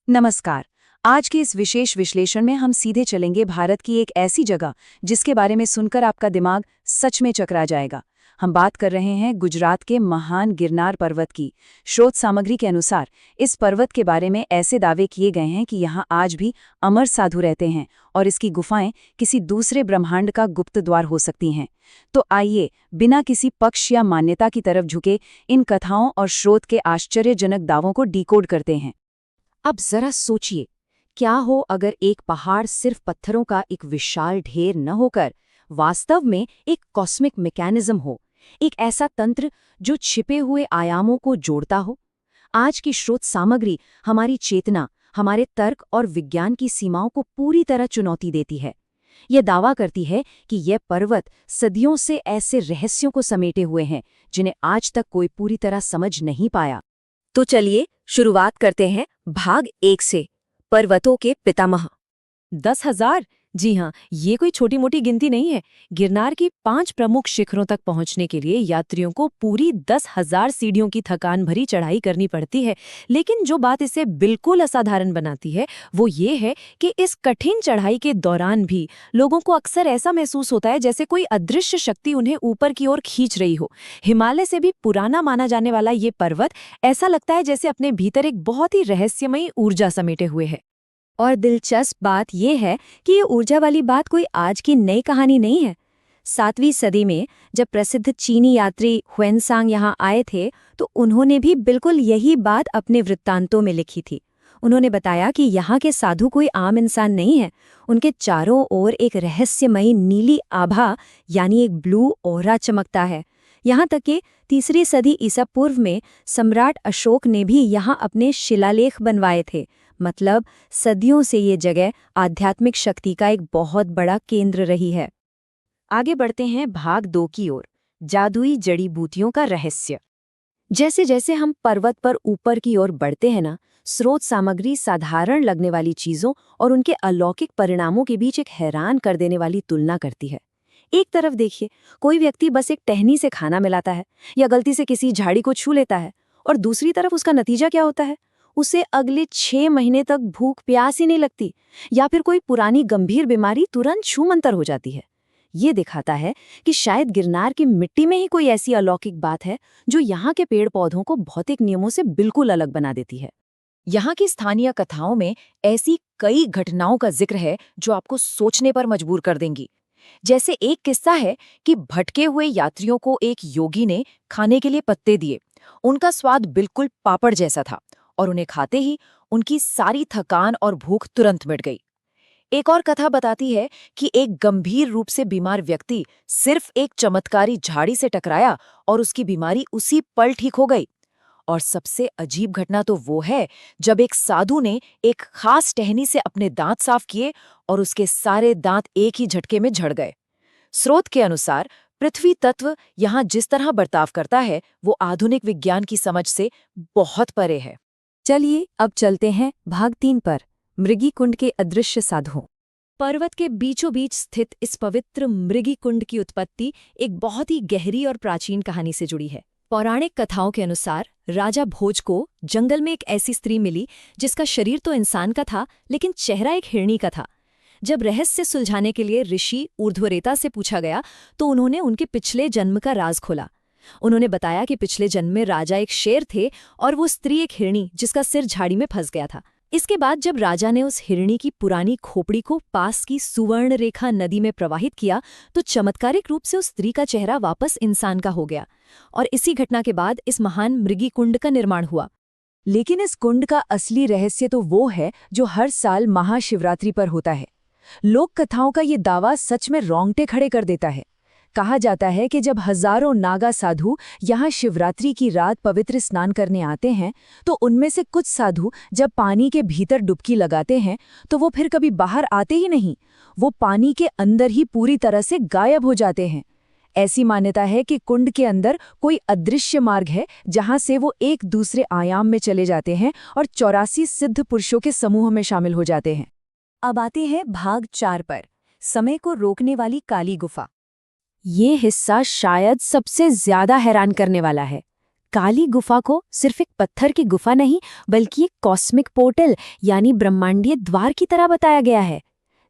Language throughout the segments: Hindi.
नमस्कार। आज के इस विशेष विश्लेषण में हम सीधे चलेंगे भारत की एक ऐसी जगह जिसके बारे में सुनकर आपका दिमाग सच में चकरा जाएगा। हम बात कर रहे हैं गुजरात के महान गिरनार पर्वत की। स्रोत सामग्री के अनुसार इस पर्वत के बारे में ऐसे दावे किए गए हैं कि यहाँ आज भी अमर साधु रहते हैं और इसकी गुफाएं किसी दूसरे ब्रह्मांड का गुप्त द्वार हो सकती हैं। तो आइए, बिना किसी पक्ष या मान्यता की तरफ झुके, इन कथाओं और स्रोत के आश्चर्यजनक दावों को डिकोड करते हैं। अब जरा सोचिए, क्या हो अगर एक पहाड़ सिर्फ पत्थरों का एक विशाल ढेर न होकर वास्तव में एक कॉस्मिक मैकेनिज्म हो, एक ऐसा तंत्र जो छिपे हुए आयामों को जोड़ता हो। आज की स्रोत सामग्री हमारी चेतना, हमारे तर्क और विज्ञान की सीमाओं को पूरी तरह चुनौती देती है। यह दावा करती है कि यह पर्वत सदियों से ऐसे रहस्यों को समेटे हुए हैं जिन्हें आज तक कोई पूरी तरह समझ नहीं पाया। तो चलिए शुरुआत करते हैं भाग 1 से, पर्वतों के पितामह। 10,000। जी हाँ, ये कोई छोटी मोटी गिनती नहीं है। गिरनार की 5 प्रमुख शिखरों तक पहुंचने के लिए यात्रियों को पूरी 10,000 सीढ़ियों की थकान भरी चढ़ाई करनी पड़ती है। लेकिन जो बात इसे बिल्कुल असाधारण बनाती है वो ये है कि इस कठिन चढ़ाई के दौरान भी लोगों को अक्सर ऐसा महसूस होता है जैसे कोई अदृश्य शक्ति उन्हें ऊपर की ओर खींच रही हो। हिमालय से भी पुराना माना जाने वाला ये पर्वत ऐसा लगता है जैसे अपने भीतर एक बहुत ही रहस्यमयी ऊर्जा समेटे हुए है। और दिलचस्प बात यह है कि ये ऊर्जा वाली बात कोई आज की नई कहानी नहीं है। 7वीं सदी में जब प्रसिद्ध चीनी यात्री ह्वेनसांग यहाँ आए थे तो उन्होंने भी बिल्कुल यही बात अपने वृत्तांतों में लिखी थी। उन्होंने बताया कि यहाँ के साधु कोई आम इंसान नहीं है। उनके चारों ओर एक रहस्यमयी नीली आभा यानी एक ब्लू ऑरा चमकता है। यहाँ तक कि 3री सदी ईसा पूर्व में सम्राट अशोक ने भी यहाँ अपने शिलालेख बनवाए थे। मतलब सदियों से ये जगह आध्यात्मिक शक्ति का एक बहुत बड़ा केंद्र रही है। आगे बढ़ते हैं भाग 2 की ओर, जादुई जड़ी बूटियों का रहस्य। जैसे जैसे हम पर्वत पर ऊपर की ओर बढ़ते हैं ना, स्रोत सामग्री साधारण लगने वाली चीजों और उनके अलौकिक परिणामों के बीच एक हैरान कर देने वाली तुलना करती है। एक तरफ देखिए, कोई व्यक्ति बस एक टहनी से खाना मिलाता है या गलती से किसी झाड़ी को छू लेता है, और दूसरी तरफ उसका नतीजा क्या होता है? उसे अगले 6 महीने तक भूख प्यास ही नहीं लगती, या फिर कोई पुरानी गंभीर बीमारी तुरंत छूमंतर हो जाती है। ये दिखाता है कि शायद गिरनार की मिट्टी में ही कोई ऐसी अलौकिक बात है जो यहाँ के पेड़ पौधों को भौतिक नियमों से बिल्कुल अलग बना देती है। यहाँ की स्थानीय कथाओं में ऐसी कई घटनाओं का जिक्र है जो आपको सोचने पर मजबूर कर देंगी। जैसे एक किस्सा है कि भटके हुए यात्रियों को एक योगी ने खाने के लिए पत्ते दिए। उनका स्वाद बिल्कुल पापड़ जैसा था और उन्हें खाते ही उनकी सारी थकान और भूख तुरंत मिट गई। एक और कथा बताती है कि एक गंभीर रूप से बीमार व्यक्ति सिर्फ एक चमत्कारी झाड़ी से टकराया और उसकी बीमारी उसी पल ठीक हो गई। और सबसे अजीब घटना तो वो है जब एक साधु ने एक खास टहनी से अपने दांत साफ किए और उसके सारे दांत एक ही झटके में झड़ गए। स्रोत के अनुसार पृथ्वी तत्व यहाँ जिस तरह बर्ताव करता है वो आधुनिक विज्ञान की समझ से बहुत परे है। चलिए अब चलते हैं भाग 3 पर, मृगी कुंड के अदृश्य साधुओं। पर्वत के बीचों बीच स्थित इस पवित्र मृगी कुंड की उत्पत्ति एक बहुत ही गहरी और प्राचीन कहानी से जुड़ी है। पौराणिक कथाओं के अनुसार राजा भोज को जंगल में एक ऐसी स्त्री मिली जिसका शरीर तो इंसान का था लेकिन चेहरा एक हिरणी का था। जब रहस्य सुलझाने के लिए ऋषि ऊर्ध्वरेता से पूछा गया तो उन्होंने उनके पिछले जन्म का राज खोला। उन्होंने बताया कि पिछले जन्म में राजा एक शेर थे और वो स्त्री एक हिरणी जिसका सिर झाड़ी में फंस गया था। इसके बाद जब राजा ने उस हिरणी की पुरानी खोपड़ी को पास की सुवर्ण रेखा नदी में प्रवाहित किया तो चमत्कारिक रूप से उस स्त्री का चेहरा वापस इंसान का हो गया। और इसी घटना के बाद इस महान मृगी कुंड का निर्माण हुआ। लेकिन इस कुंड का असली रहस्य तो वो है जो हर साल महाशिवरात्रि पर होता है। लोक कथाओं का ये दावा सच में रोंगटे खड़े कर देता है। कहा जाता है कि जब हजारों नागा साधु यहाँ शिवरात्रि की रात पवित्र स्नान करने आते हैं तो उनमें से कुछ साधु जब पानी के भीतर डुबकी लगाते हैं तो वो फिर कभी बाहर आते ही नहीं, वो पानी के अंदर ही पूरी तरह से गायब हो जाते हैं। ऐसी मान्यता है कि कुंड के अंदर कोई अदृश्य मार्ग है जहां से वो एक दूसरे आयाम में चले जाते हैं और 84 सिद्ध पुरुषों के समूह में शामिल हो जाते हैं। अब आते हैं भाग 4 पर, समय को रोकने वाली काली गुफा। ये हिस्सा शायद सबसे ज्यादा हैरान करने वाला है। काली गुफा को सिर्फ एक पत्थर की गुफा नहीं बल्कि एक कॉस्मिक पोर्टल यानी ब्रह्मांडीय द्वार की तरह बताया गया है।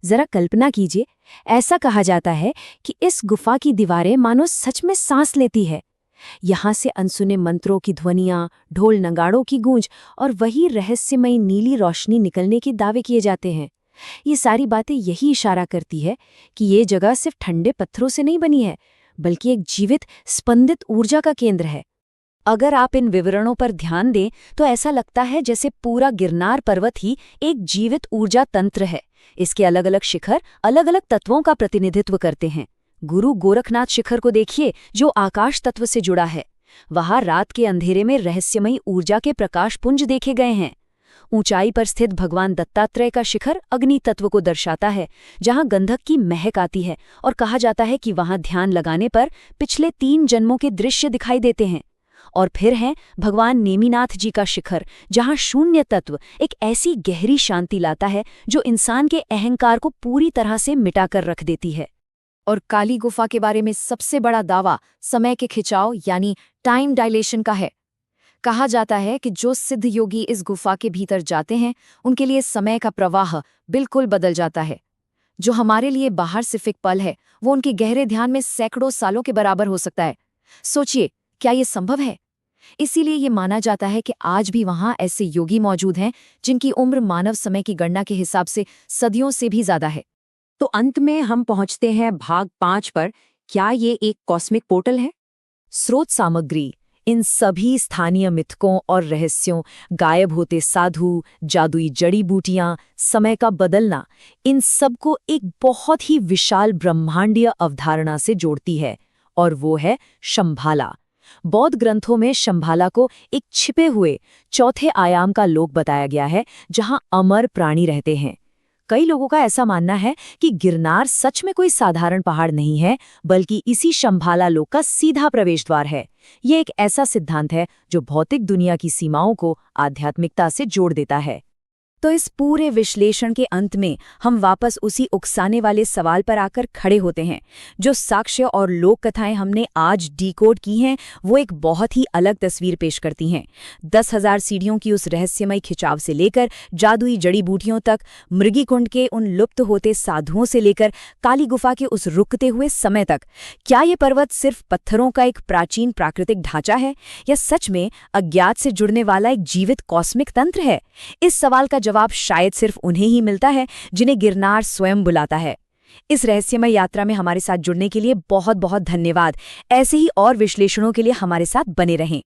जरा कल्पना कीजिए, ऐसा कहा जाता है कि इस गुफा की दीवारें मानो सच में सांस लेती है। यहाँ से अनसुने मंत्रों की ध्वनियाँ, ढोल नगाड़ों की गूंज और वही रहस्यमयी नीली रोशनी निकलने के दावे किए जाते हैं। ये सारी बातें यही इशारा करती है कि ये जगह सिर्फ ठंडे पत्थरों से नहीं बनी है, बल्कि एक जीवित, स्पंदित ऊर्जा का केंद्र है। अगर आप इन विवरणों पर ध्यान दें तो ऐसा लगता है जैसे पूरा गिरनार पर्वत ही एक जीवित ऊर्जा तंत्र है। इसके अलग अलग शिखर अलग अलग तत्वों का प्रतिनिधित्व करते हैं। गुरु गोरखनाथ शिखर को देखिए, जो आकाश तत्व से जुड़ा है। वहां रात के अंधेरे में रहस्यमयी ऊर्जा के प्रकाश पुंज देखे गए हैं। ऊंचाई पर स्थित भगवान दत्तात्रेय का शिखर अग्नि तत्व को दर्शाता है, जहां गंधक की महक आती है और कहा जाता है कि वहां ध्यान लगाने पर पिछले 3 जन्मों के दृश्य दिखाई देते हैं। और फिर है भगवान नेमिनाथ जी का शिखर, जहां शून्य तत्व एक ऐसी गहरी शांति लाता है जो इंसान के अहंकार को पूरी तरह से मिटाकर रख देती है। और काली गुफा के बारे में सबसे बड़ा दावा समय के खिंचाव यानी टाइम डायलेशन का है। कहा जाता है कि जो सिद्ध योगी इस गुफा के भीतर जाते हैं, उनके लिए समय का प्रवाह बिल्कुल बदल जाता है। जो हमारे लिए बाहर सिर्फ एक पल है, वो उनके गहरे ध्यान में सैकड़ों सालों के बराबर हो सकता है। सोचिए, क्या ये संभव है? इसीलिए ये माना जाता है कि आज भी वहां ऐसे योगी मौजूद हैं जिनकी उम्र मानव समय की गणना के हिसाब से सदियों से भी ज्यादा है। तो अंत में हम पहुंचते हैं भाग 5 पर। क्या ये एक कॉस्मिक पोर्टल है? स्रोत सामग्री: इन सभी स्थानीय मिथकों और रहस्यों, गायब होते साधु, जादुई जड़ी बूटियां, समय का बदलना, इन सबको एक बहुत ही विशाल ब्रह्मांडीय अवधारणा से जोड़ती है, और वो है शंभाला। बौद्ध ग्रंथों में शंभाला को एक छिपे हुए चौथे आयाम का लोक बताया गया है, जहां अमर प्राणी रहते हैं। कई लोगों का ऐसा मानना है कि गिरनार सच में कोई साधारण पहाड़ नहीं है, बल्कि इसी शंभाला लोक का सीधा प्रवेश द्वार है। ये एक ऐसा सिद्धांत है जो भौतिक दुनिया की सीमाओं को आध्यात्मिकता से जोड़ देता है। तो इस पूरे विश्लेषण के अंत में हम वापस उसी उकसाने वाले सवाल पर आकर खड़े होते हैं। जो साक्ष्य और लोक कथाएं हमने आज डिकोड की हैं, वो एक बहुत ही अलग तस्वीर पेश करती हैं। 10,000 सीढ़ियों की उस रहस्यमय खिंचाव से लेकर जादुई जड़ी बूटियों तक, मृगीकुंड के उन लुप्त होते साधुओं से लेकर काली गुफा के उस रुकते हुए समय तक, क्या ये पर्वत सिर्फ पत्थरों का एक प्राचीन प्राकृतिक ढांचा है, या सच में अज्ञात से जुड़ने वाला एक जीवित कॉस्मिक तंत्र है? इस सवाल का जवाब शायद सिर्फ उन्हें ही मिलता है जिन्हें गिरनार स्वयं बुलाता है। इस रहस्यमय यात्रा में हमारे साथ जुड़ने के लिए बहुत बहुत धन्यवाद। ऐसे ही और विश्लेषणों के लिए हमारे साथ बने रहें।